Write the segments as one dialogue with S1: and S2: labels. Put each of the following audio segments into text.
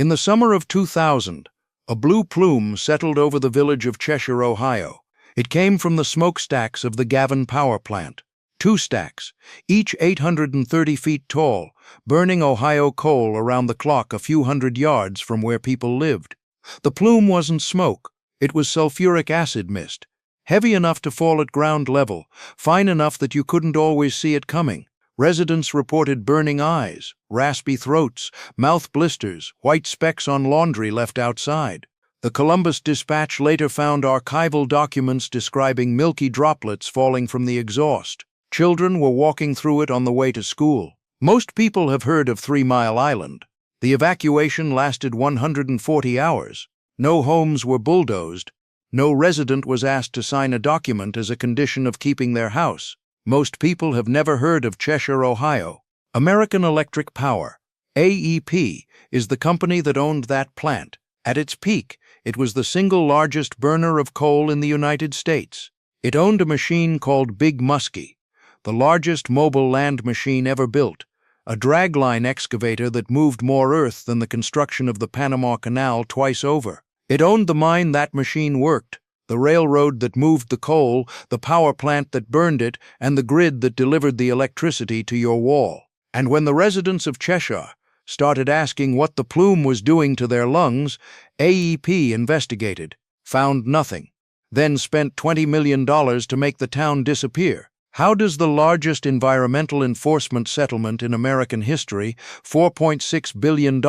S1: In the summer of 2000, a blue plume settled over the village of Cheshire, Ohio. It came from the smokestacks of the Gavin power plant. 2 stacks, each 830 feet tall, burning Ohio coal around the clock a few hundred yards from where people lived. The plume wasn't smoke, it was sulfuric acid mist, heavy enough to fall at ground level, fine enough that you couldn't always see it coming. Residents reported burning eyes, raspy throats, mouth blisters, white specks on laundry left outside. The Columbus Dispatch later found archival documents describing milky droplets falling from the exhaust. Children were walking through it on the way to school. Most people have heard of 3 Mile Island. The evacuation lasted 140 hours. No homes were bulldozed. No resident was asked to sign a document as a condition of keeping their house. Most people have never heard of Cheshire, Ohio. American Electric Power, AEP, is the company that owned that plant. At its peak, it was the single largest burner of coal in the United States. It owned a machine called Big Muskie, the largest mobile land machine ever built, a dragline excavator that moved more earth than the construction of the Panama Canal twice over. It owned the mine that machine worked, the railroad that moved the coal, the power plant that burned it, and the grid that delivered the electricity to your wall. And when the residents of Cheshire started asking what the plume was doing to their lungs, AEP investigated, found nothing, then spent $20 million to make the town disappear. How does the largest environmental enforcement settlement in American history, $4.6 billion,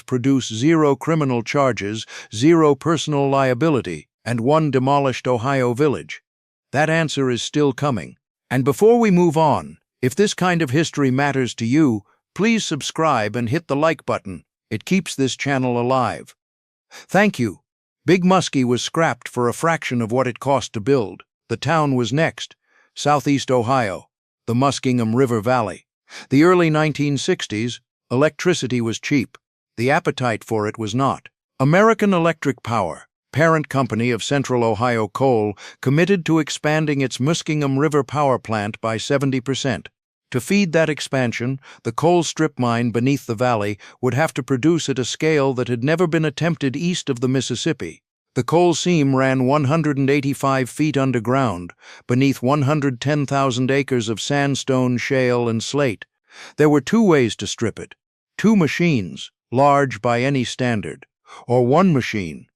S1: produce 0 criminal charges, 0 personal liability, and 1 demolished Ohio village? That answer is still coming. And before we move on, if this kind of history matters to you, please subscribe and hit the like button. It keeps this channel alive. Thank you. Big Muskie was scrapped for a fraction of what it cost to build. The town was next. Southeast Ohio, the Muskingum River Valley. The early 1960s, electricity was cheap. The appetite for it was not. American Electric Power, parent company of Central Ohio Coal, committed to expanding its Muskingum River power plant by 70%. To feed that expansion, the coal strip mine beneath the valley would have to produce at a scale that had never been attempted east of the Mississippi. The coal seam ran 185 feet underground, beneath 110,000 acres of sandstone, shale, and slate. There were 2 ways to strip it: 2 machines, large by any standard, or 1 machine,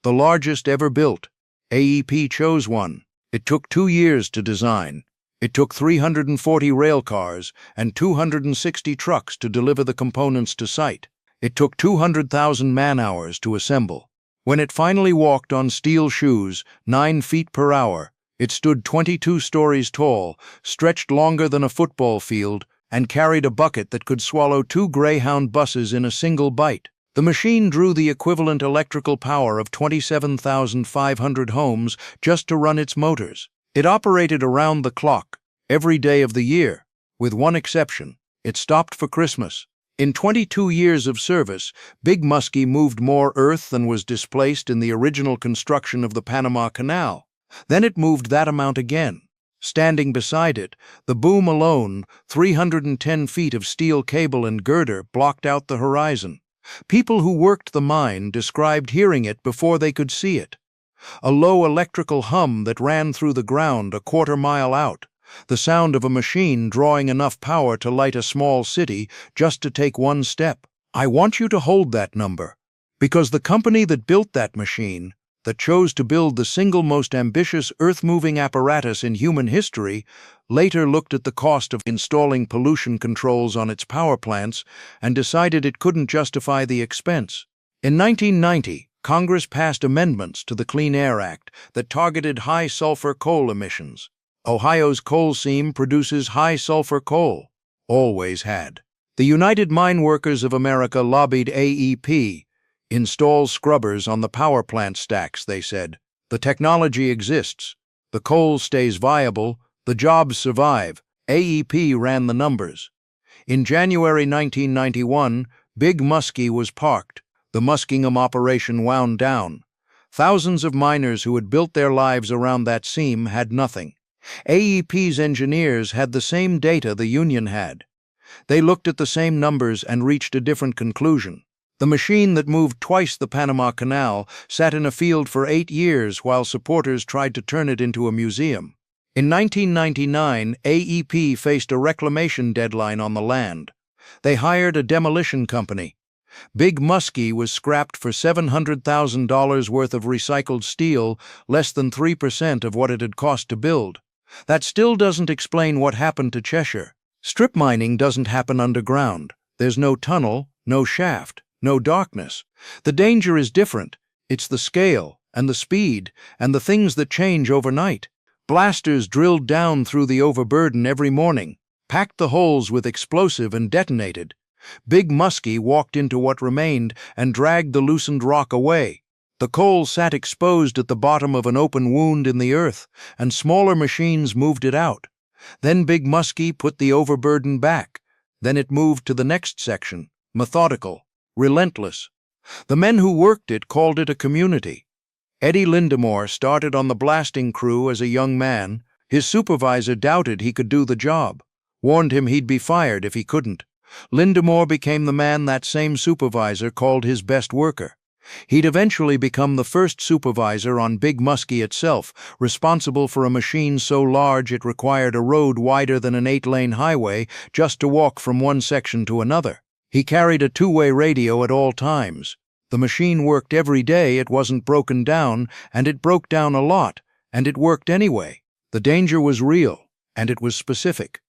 S1: the largest ever built. AEP chose one. It took 2 years to design. It took 340 rail cars and 260 trucks to deliver the components to site. It took 200,000 man-hours to assemble. When it finally walked on steel shoes, 9 feet per hour, it stood 22 stories tall, stretched longer than a football field, and carried a bucket that could swallow 2 Greyhound buses in a single bite. The machine drew the equivalent electrical power of 27,500 homes just to run its motors. It operated around the clock, every day of the year, with one exception: it stopped for Christmas. In 22 years of service, Big Muskie moved more earth than was displaced in the original construction of the Panama Canal. Then it moved that amount again. Standing beside it, the boom alone, 310 feet of steel cable and girder, blocked out the horizon. People who worked the mine described hearing it before they could see it. A low electrical hum that ran through the ground a quarter-mile out. The sound of a machine drawing enough power to light a small city just to take 1 step. I want you to hold that number, because the company that built that machine, that chose to build the single most ambitious earth-moving apparatus in human history, later looked at the cost of installing pollution controls on its power plants and decided it couldn't justify the expense. In 1990, Congress passed amendments to the Clean Air Act that targeted high-sulfur coal emissions. Ohio's coal seam produces high-sulfur coal. Always had. The United Mine Workers of America lobbied AEP. Install scrubbers on the power plant stacks, they said. The technology exists. The coal stays viable. The jobs survive. AEP ran the numbers. In January 1991, Big Muskie was parked. The Muskingum operation wound down. Thousands of miners who had built their lives around that seam had nothing. AEP's engineers had the same data the union had. They looked at the same numbers and reached a different conclusion. The machine that moved twice the Panama Canal sat in a field for 8 years while supporters tried to turn it into a museum. In 1999, AEP faced a reclamation deadline on the land. They hired a demolition company. Big Muskie was scrapped for $700,000 worth of recycled steel, less than 3% of what it had cost to build. That still doesn't explain what happened to Cheshire. Strip mining doesn't happen underground. There's no tunnel, no shaft, no darkness. The danger is different. It's the scale, and the speed, and the things that change overnight. Blasters drilled down through the overburden every morning, packed the holes with explosive and detonated. Big Muskie walked into what remained and dragged the loosened rock away. The coal sat exposed at the bottom of an open wound in the earth, and smaller machines moved it out. Then Big Muskie put the overburden back. Then it moved to the next section, methodical, relentless. The men who worked it called it a community. Eddie Lindemore started on the blasting crew as a young man. His supervisor doubted he could do the job, warned him he'd be fired if he couldn't. Lindemore became the man that same supervisor called his best worker. He'd eventually become the first supervisor on Big Muskie itself, responsible for a machine so large it required a road wider than an 8-lane highway just to walk from one section to another. He carried a 2-way radio at all times. The machine worked every day, it wasn't broken down, and it broke down a lot, and it worked anyway. The danger was real, and it was specific.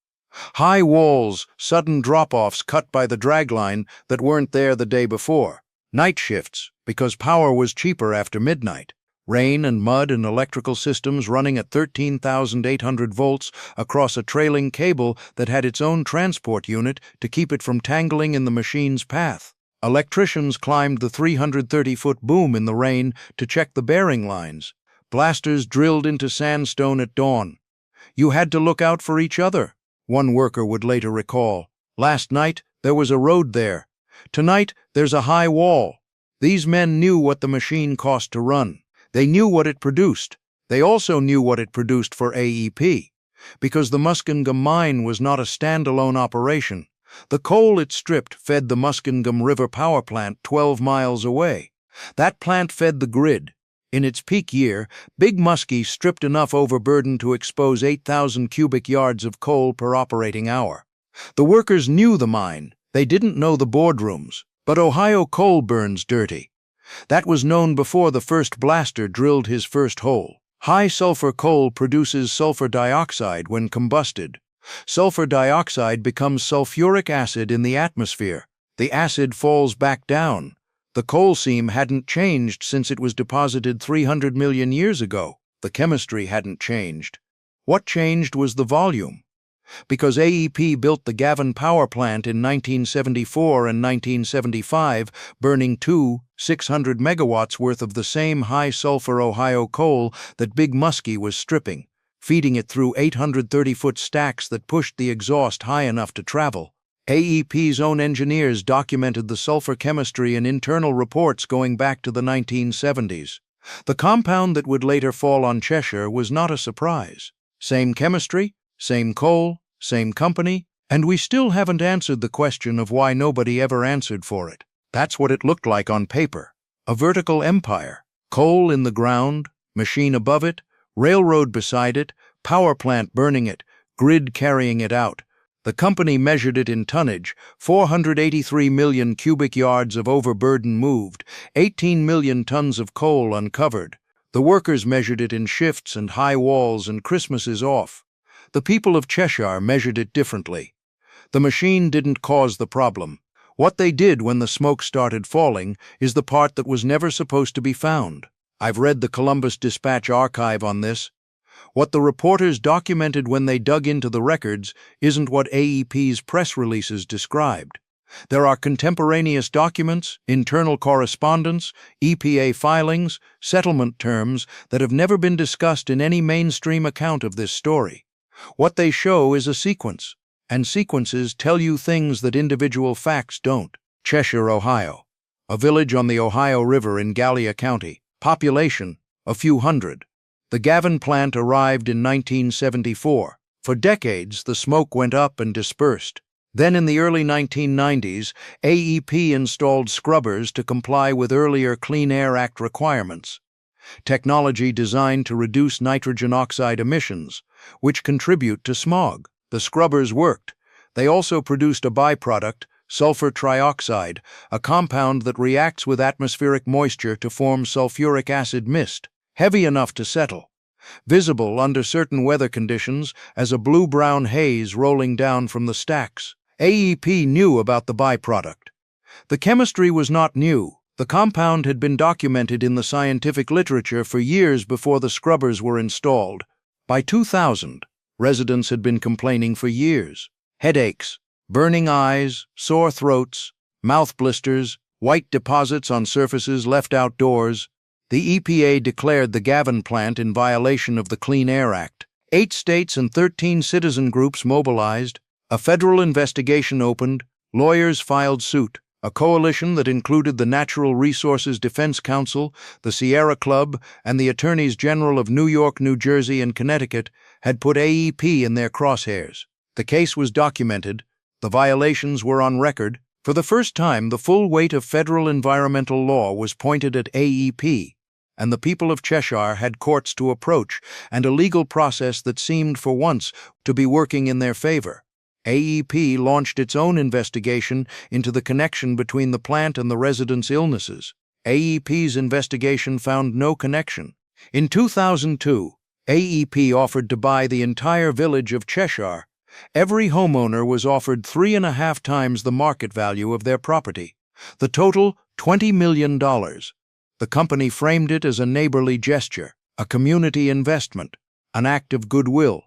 S1: High walls, sudden drop-offs cut by the dragline that weren't there the day before. Night shifts, because power was cheaper after midnight. Rain and mud and electrical systems running at 13,800 volts across a trailing cable that had its own transport unit to keep it from tangling in the machine's path. Electricians climbed the 330-foot boom in the rain to check the bearing lines. Blasters drilled into sandstone at dawn. You had to look out for each other, one worker would later recall. Last night, there was a road there. Tonight, there's a high wall. These men knew what the machine cost to run. They knew what it produced. They also knew what it produced for AEP. Because the Muskegon mine was not a standalone operation. The coal it stripped fed the Muskegon River power plant 12 miles away. That plant fed the grid. In its peak year, Big Muskie stripped enough overburden to expose 8,000 cubic yards of coal per operating hour. The workers knew the mine. They didn't know the boardrooms. But Ohio coal burns dirty. That was known before the first blaster drilled his first hole. High-sulfur coal produces sulfur dioxide when combusted. Sulfur dioxide becomes sulfuric acid in the atmosphere. The acid falls back down. The coal seam hadn't changed since it was deposited 300 million years ago. The chemistry hadn't changed. What changed was the volume. Because AEP built the Gavin power plant in 1974 and 1975, burning 600 megawatts worth of the same high-sulfur Ohio coal that Big Muskie was stripping, feeding it through 830-foot stacks that pushed the exhaust high enough to travel. AEP's own engineers documented the sulfur chemistry in internal reports going back to the 1970s. The compound that would later fall on Cheshire was not a surprise. Same chemistry, same coal, same company, and we still haven't answered the question of why nobody ever answered for it. That's what it looked like on paper. A vertical empire. Coal in the ground, machine above it, railroad beside it, power plant burning it, grid carrying it out. The company measured it in tonnage, 483 million cubic yards of overburden moved, 18 million tons of coal uncovered. The workers measured it in shifts and high walls and Christmases off. The people of Cheshire measured it differently. The machine didn't cause the problem. What they did when the smoke started falling is the part that was never supposed to be found. I've read the Columbus Dispatch archive on this. What the reporters documented when they dug into the records isn't what AEP's press releases described. There are contemporaneous documents, internal correspondence, EPA filings, settlement terms that have never been discussed in any mainstream account of this story. What they show is a sequence, and sequences tell you things that individual facts don't. Cheshire, Ohio. A village on the Ohio River in Gallia County. Population, a few hundred. The Gavin plant arrived in 1974. For decades, the smoke went up and dispersed. Then in the early 1990s, AEP installed scrubbers to comply with earlier Clean Air Act requirements, technology designed to reduce nitrogen oxide emissions, which contribute to smog. The scrubbers worked. They also produced a byproduct, sulfur trioxide, a compound that reacts with atmospheric moisture to form sulfuric acid mist, heavy enough to settle, visible under certain weather conditions as a blue-brown haze rolling down from the stacks. AEP knew about the byproduct. The chemistry was not new. The compound had been documented in the scientific literature for years before the scrubbers were installed. By 2000, residents had been complaining for years. Headaches, burning eyes, sore throats, mouth blisters, white deposits on surfaces left outdoors. The EPA declared the Gavin plant in violation of the Clean Air Act. 8 states and 13 citizen groups mobilized. A federal investigation opened. Lawyers filed suit. A coalition that included the Natural Resources Defense Council, the Sierra Club, and the Attorneys General of New York, New Jersey, and Connecticut had put AEP in their crosshairs. The case was documented. The violations were on record. For the first time, the full weight of federal environmental law was pointed at AEP, and the people of Cheshire had courts to approach and a legal process that seemed, for once, to be working in their favor. AEP launched its own investigation into the connection between the plant and the residents' illnesses. AEP's investigation found no connection. In 2002, AEP offered to buy the entire village of Cheshire. Every homeowner was offered 3.5 times the market value of their property. The total, $20 million. The company framed it as a neighborly gesture, a community investment, an act of goodwill.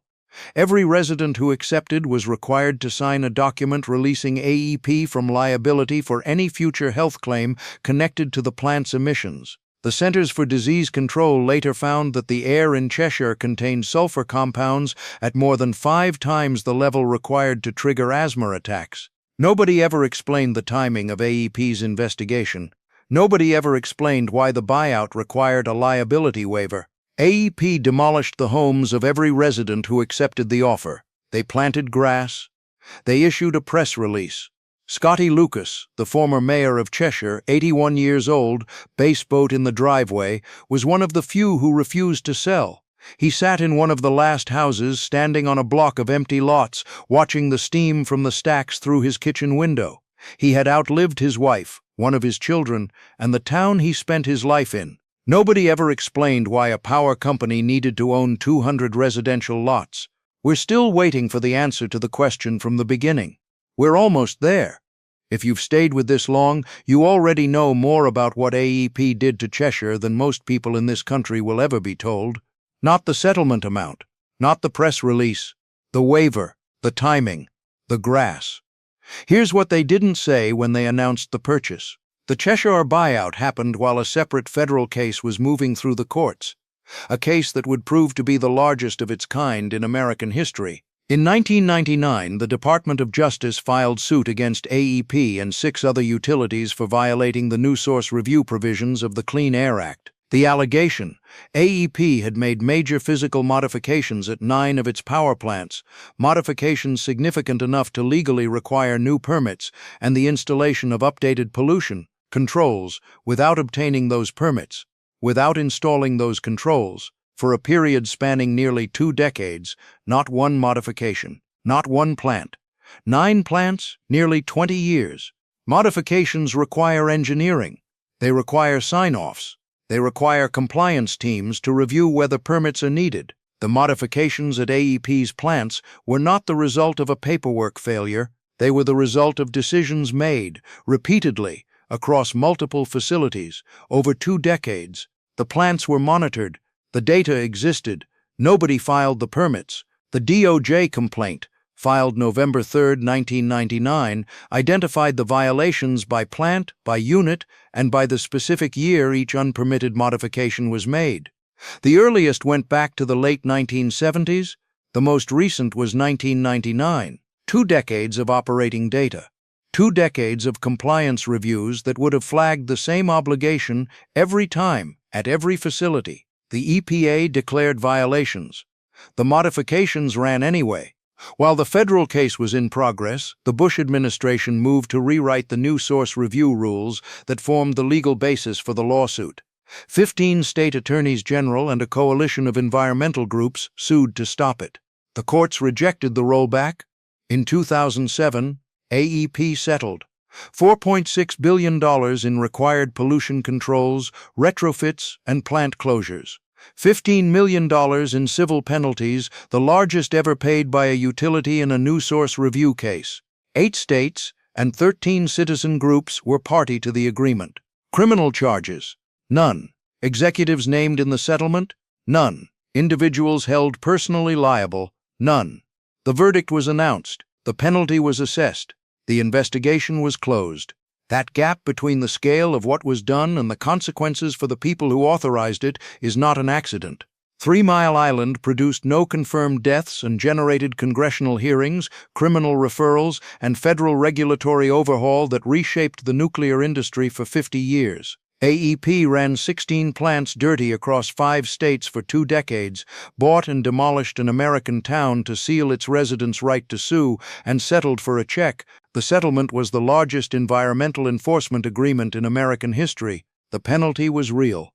S1: Every resident who accepted was required to sign a document releasing AEP from liability for any future health claim connected to the plant's emissions. The Centers for Disease Control later found that the air in Cheshire contained sulfur compounds at more than 5 times the level required to trigger asthma attacks. Nobody ever explained the timing of AEP's investigation. Nobody ever explained why the buyout required a liability waiver. AEP demolished the homes of every resident who accepted the offer. They planted grass. They issued a press release. Scotty Lucas, the former mayor of Cheshire, 81 years old, base boat in the driveway, was one of the few who refused to sell. He sat in one of the last houses, standing on a block of empty lots, watching the steam from the stacks through his kitchen window. He had outlived his wife, one of his children, and the town he spent his life in. Nobody ever explained why a power company needed to own 200 residential lots. We're still waiting for the answer to the question from the beginning. We're almost there. If you've stayed with this long, you already know more about what AEP did to Cheshire than most people in this country will ever be told. Not the settlement amount, not the press release, the waiver, the timing, the grass. Here's what they didn't say when they announced the purchase. The Cheshire buyout happened while a separate federal case was moving through the courts, a case that would prove to be the largest of its kind in American history. In 1999, the Department of Justice filed suit against AEP and 6 other utilities for violating the new source review provisions of the Clean Air Act. The allegation: AEP had made major physical modifications at 9 of its power plants, modifications significant enough to legally require new permits and the installation of updated pollution controls without obtaining those permits, without installing those controls, for a period spanning nearly 2 decades, not one modification, not one plant. 9 plants, nearly 20 years. Modifications require engineering. They require sign-offs. They require compliance teams to review whether permits are needed. The modifications at AEP's plants were not the result of a paperwork failure. They were the result of decisions made, repeatedly, across multiple facilities, over 2 decades. The plants were monitored. The data existed. Nobody filed the permits. The DOJ complaint, filed November 3, 1999, identified the violations by plant, by unit, and by the specific year each unpermitted modification was made. The earliest went back to the late 1970s. The most recent was 1999. 2 decades of operating data. 2 decades of compliance reviews that would have flagged the same obligation every time, at every facility. The EPA declared violations. The modifications ran anyway. While the federal case was in progress, the Bush administration moved to rewrite the new source review rules that formed the legal basis for the lawsuit. 15 state attorneys general and a coalition of environmental groups sued to stop it. The courts rejected the rollback. In 2007, AEP settled $4.6 billion in required pollution controls, retrofits, and plant closures. $15 million in civil penalties, the largest ever paid by a utility in a new source review case. 8 states and 13 citizen groups were party to the agreement. Criminal charges? None. Executives named in the settlement? None. Individuals held personally liable? None. The verdict was announced. The penalty was assessed. The investigation was closed. That gap between the scale of what was done and the consequences for the people who authorized it is not an accident. 3 Mile Island produced no confirmed deaths and generated congressional hearings, criminal referrals, and federal regulatory overhaul that reshaped the nuclear industry for 50 years. AEP ran 16 plants dirty across 5 states for 2 decades, bought and demolished an American town to seal its residents' right to sue, and settled for a check. The settlement was the largest environmental enforcement agreement in American history. The penalty was real.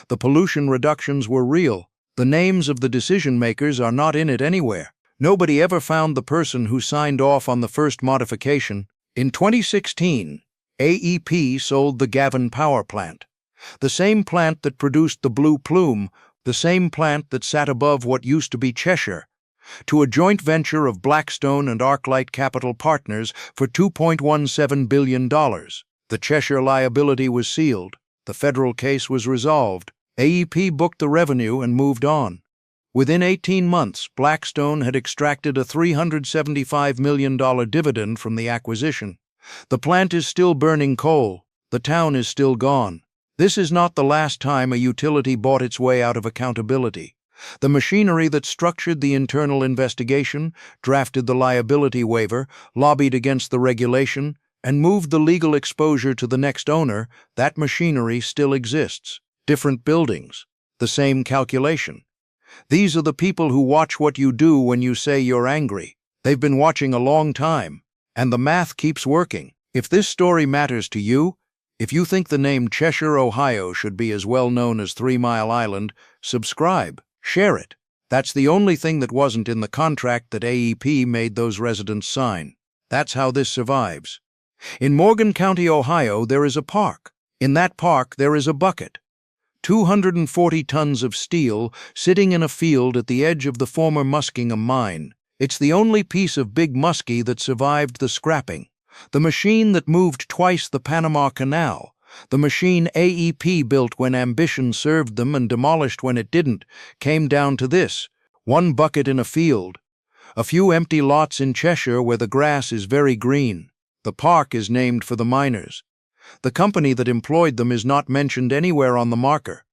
S1: The pollution reductions were real. The names of the decision-makers are not in it anywhere. Nobody ever found the person who signed off on the first modification. In 2016, AEP sold the Gavin Power Plant, the same plant that produced the blue plume, the same plant that sat above what used to be Cheshire, to a joint venture of Blackstone and ArcLight Capital Partners for $2.17 billion. The Cheshire liability was sealed. The federal case was resolved. AEP booked the revenue and moved on. Within 18 months, Blackstone had extracted a $375 million dividend from the acquisition. The plant is still burning coal. The town is still gone. This is not the last time a utility bought its way out of accountability. The machinery that structured the internal investigation, drafted the liability waiver, lobbied against the regulation, and moved the legal exposure to the next owner, that machinery still exists. Different buildings, the same calculation. These are the people who watch what you do when you say you're angry. They've been watching a long time. And the math keeps working. If this story matters to you, if you think the name Cheshire, Ohio should be as well known as 3 Mile Island, subscribe, share it. That's the only thing that wasn't in the contract that AEP made those residents sign. That's how this survives. In Morgan County, Ohio, there is a park. In that park, there is a bucket. 240 tons of steel sitting in a field at the edge of the former Muskie mine. It's the only piece of big Muskie that survived the scrapping. The machine that moved twice the Panama Canal. The machine AEP built when ambition served them and demolished when it didn't, came down to this: 1 bucket in a field. A few empty lots in Cheshire where the grass is very green. The park is named for the miners. The company that employed them is not mentioned anywhere on the marker.